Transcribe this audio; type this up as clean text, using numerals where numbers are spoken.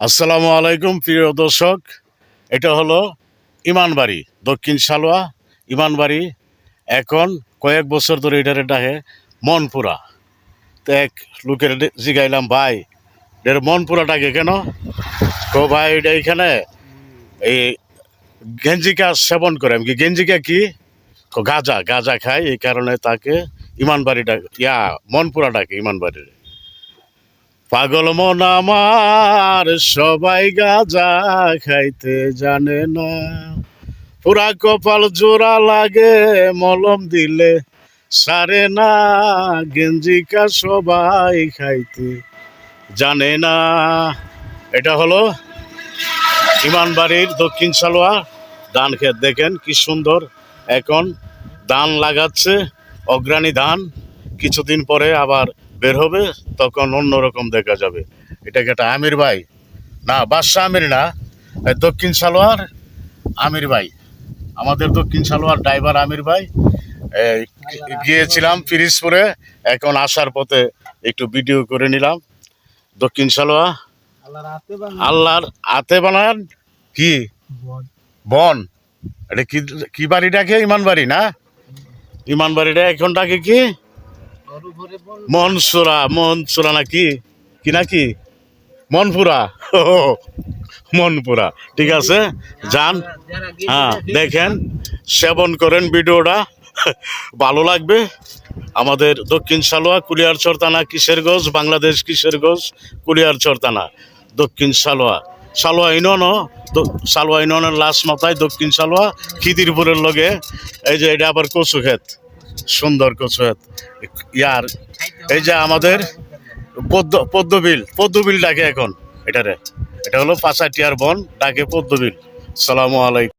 আসসালামু আলাইকুম প্রিয় দর্শক। এটা হলো ইমানবাড়ি, দক্ষিণ সালোয়া ইমানবাড়ি। এখন কয়েক বছর ধরে এটারে ডাকে মনপুরা। তো এক লোকের জিগাইলাম, ভাই এর মনপুরা ডাকে কেন? তো ভাই এটা এখানে এই গেঞ্জিকা সেবন করে। আমি কি গেঞ্জিকা কি? গাঁজা গাঁজা খায়, এই কারণে তাকে ইমানবাড়ি ডাকে, মনপুরা ডাকে ইমানবাড়ির। পাগল মন আমার সবাই গাঁজা খাইতে জানে না, পুরা কপাল জোড়া লাগে মলম দিলে সারে না, গেঞ্জিকা সবাই খাইতে জানে না। এটা হলো ইমানবাড়ির দক্ষিণ সালোয়া ধান ক্ষেত। দেখেন কি সুন্দর, এখন ধান লাগাচ্ছে, অগ্রাণী ধান। কিছুদিন পরে আবার বের হবে, তখন অন্যরকম দেখা যাবে। এটাকে একটা আমির ভাই, না বাদশাহ আমির না, দক্ষিণ সালোয়ার আমির ভাই, আমাদের দক্ষিণ সালোয়ার ড্রাইভার আমির ভাই। গিয়েছিলাম পিরিজপুরে, এখন আসার পথে একটু ভিডিও করে নিলাম। দক্ষিণ সালোয়া আল্লাহর আতে বানান কি বন। এটা কি কি বাড়ি ডাকে? ইমানবাড়ি না, ইমানবাড়িটা এখন ডাকে কি মনসুরা, মনসুরা নাকি কি নাকি মনপুরা। মনপুরা, ঠিক আছে, যান। হ্যাঁ, দেখেন, সেবন করেন, ভিডিওটা ভালো লাগবে। আমাদের দক্ষিণ সালোয়া কুলিয়ারচর থানা, কিশোরগঞ্জ, বাংলাদেশ কিশোরগঞ্জ, কুলিয়ারচর থানা, দক্ষিণ সালোয়া। সালোয়া ইউনিয়নও, সালোয়া ইউনিয়নের লাস্ট মাথায় দক্ষিণ সালোয়া, খিদিরপুরের লগে। এই যে এটা আবার কচু ক্ষেত, সুন্দর কচু ক্ষেত। ইয়ার এই যে আমাদের পদ্মবিল ডাকে এখন এটারে। এটা হলো পাঁচাটিয়ার বন, ডাকে পদ্মবিল। সালামু আলাইকুম।